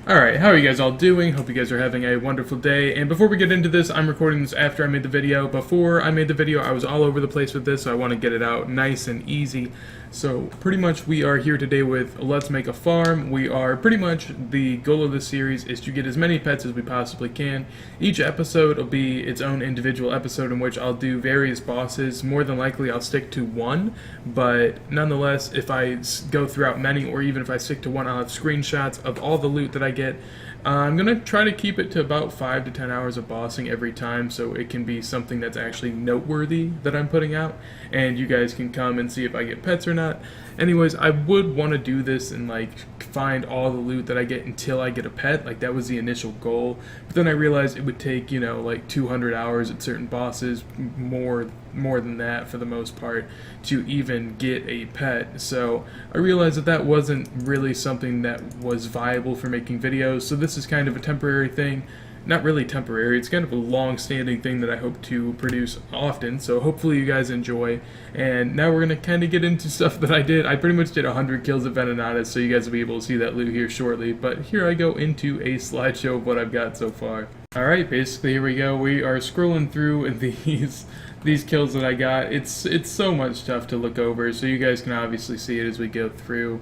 Alright, how are you guys all doing? Hope you guys are having a wonderful day. And before we get into this, I'm recording this after I made the video. Before I made the video, I was all over the place with this, so I want to get it out nice and easy. So pretty much we are here today with Let's Make a Farm. We are pretty much, the goal of this series is to get as many pets as we possibly can. Each episode will be its own individual episode in which I'll do various bosses. More than likely I'll stick to one, but nonetheless, if I go throughout many, or even if I stick to one, I'll have screenshots of all the loot that I get. I'm going to try to keep it to about 5 to 10 hours of bossing every time, so it can be something that's actually noteworthy that I'm putting out, and you guys can come and see if I get pets or not. Anyways, I would want to do this and find all the loot that I get until I get a pet. That was the initial goal, but then I realized it would take 200 hours at certain bosses, more than that for the most part, to even get a pet. So I realized that wasn't really something that was viable for making videos. So this is kind of a temporary thing. Not really temporary, it's kind of a long-standing thing that I hope to produce often, so hopefully you guys enjoy. And now we're going to kind of get into stuff that I did. I pretty much did 100 kills of Venenatis, so you guys will be able to see that loot here shortly. But here I go into a slideshow of what I've got so far. Alright, basically here we go. We are scrolling through these kills that I got. It's so much stuff to look over, so you guys can obviously see it as we go through.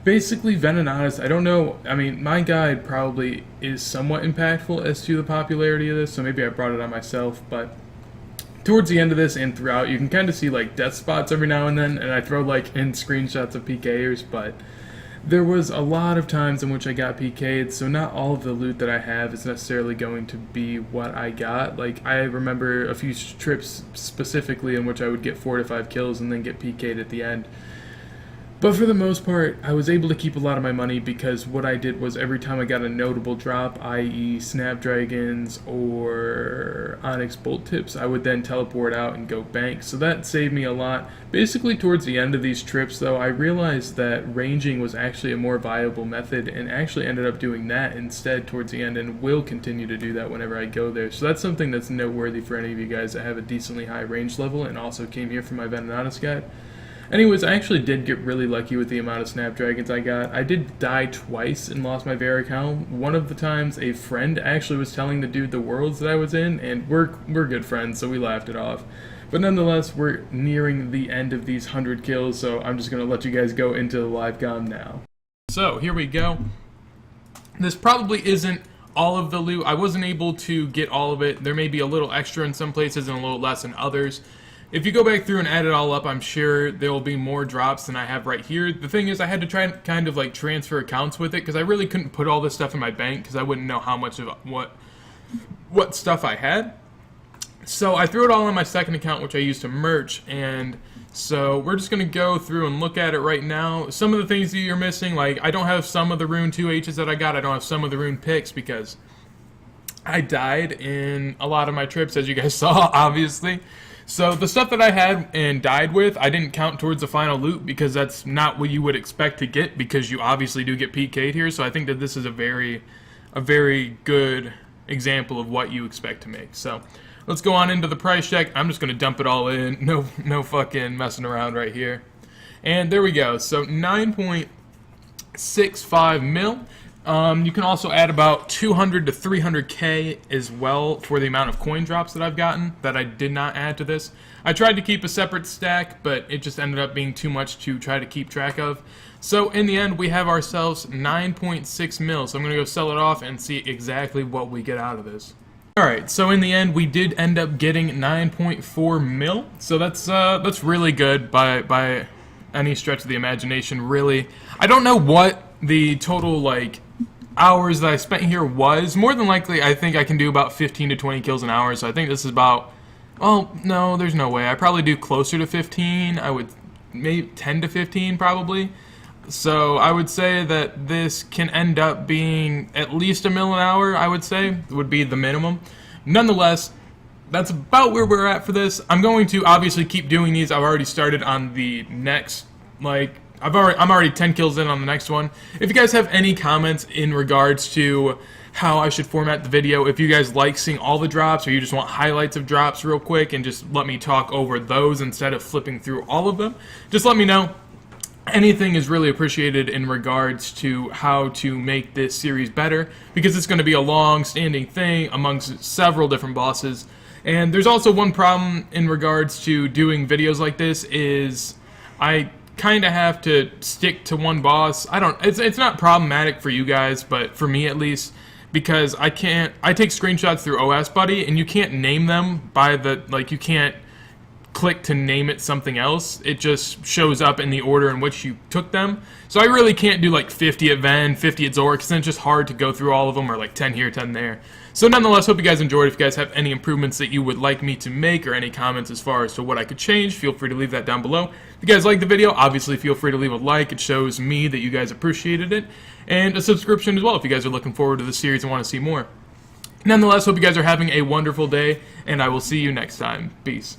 Basically, Venenatis, I don't know, I mean, my guide probably is somewhat impactful as to the popularity of this, so maybe I brought it on myself, but towards the end of this and throughout, you can kind of see, death spots every now and then, and I throw, in screenshots of PKers, but there was a lot of times in which I got PK'd, so not all of the loot that I have is necessarily going to be what I got. I remember a few trips specifically in which I would get 4 to 5 kills and then get PK'd at the end. But for the most part, I was able to keep a lot of my money because what I did was every time I got a notable drop, i.e. Snapdragons or Onyx Bolt Tips, I would then teleport out and go bank. So that saved me a lot. Basically, towards the end of these trips, though, I realized that ranging was actually a more viable method and actually ended up doing that instead towards the end and will continue to do that whenever I go there. So that's something that's noteworthy for any of you guys that have a decently high range level and also came here for my Venenatis guide. Anyways, I actually did get really lucky with the amount of Snapdragons I got. I did die twice and lost my Varric Helm. One of the times, a friend actually was telling the dude the worlds that I was in, and we're good friends, so we laughed it off. But nonetheless, we're nearing the end of these 100 kills, so I'm just going to let you guys go into the live com now. So, here we go. This probably isn't all of the loot. I wasn't able to get all of it. There may be a little extra in some places and a little less in others. If you go back through and add it all up, I'm sure there will be more drops than I have right here. The thing is, I had to try and kind of transfer accounts with it because I really couldn't put all this stuff in my bank because I wouldn't know how much of what stuff I had. So I threw it all on my second account, which I used to merch, and so we're just going to go through and look at it right now. Some of the things that you're missing, I don't have some of the Rune 2Hs that I got. I don't have some of the Rune picks because I died in a lot of my trips, as you guys saw, obviously. So the stuff that I had and died with, I didn't count towards the final loot because that's not what you would expect to get because you obviously do get PK'd here. So I think that this is a very good example of what you expect to make. So let's go on into the price check. I'm just going to dump it all in. No fucking messing around right here. And there we go. So 9.65 mil. You can also add about 200 to 300k as well for the amount of coin drops that I've gotten that I did not add to this. I tried to keep a separate stack, but it just ended up being too much to try to keep track of. So in the end, we have ourselves 9.6 mil. So I'm going to go sell it off and see exactly what we get out of this. Alright, so in the end, we did end up getting 9.4 mil. So that's really good by any stretch of the imagination, really. I don't know what the total, hours that I spent here was. More than likely, I think I can do about 15 to 20 kills an hour, so I think this is about, well, no, there's no way. I probably do closer to 15. I would, maybe 10 to 15 probably. So I would say that this can end up being at least $1 mil an hour, I would say, would be the minimum. Nonetheless, that's about where we're at for this. I'm going to obviously keep doing these. I've already started on the next, I'm already 10 kills in on the next one. If you guys have any comments in regards to how I should format the video, if you guys like seeing all the drops or you just want highlights of drops real quick and just let me talk over those instead of flipping through all of them, just let me know. anything is really appreciated in regards to how to make this series better, because it's going to be a long-standing thing amongst several different bosses. And there's also one problem in regards to doing videos like this is I kind of have to stick to one boss. It's not problematic for you guys, but for me at least, because I take screenshots through OS Buddy, and you can't name them by you can't click to name it something else. It just shows up in the order in which you took them. So I really can't do like 50 at Ven, 50 at Zor, because then it's just hard to go through all of them, or like 10 here, 10 there. So nonetheless, hope you guys enjoyed. If you guys have any improvements that you would like me to make, or any comments as far as to what I could change, feel free to leave that down below. If you guys like the video, obviously feel free to leave a like. It shows me that you guys appreciated it. And a subscription as well if you guys are looking forward to the series and want to see more. Nonetheless, hope you guys are having a wonderful day, and I will see you next time. Peace.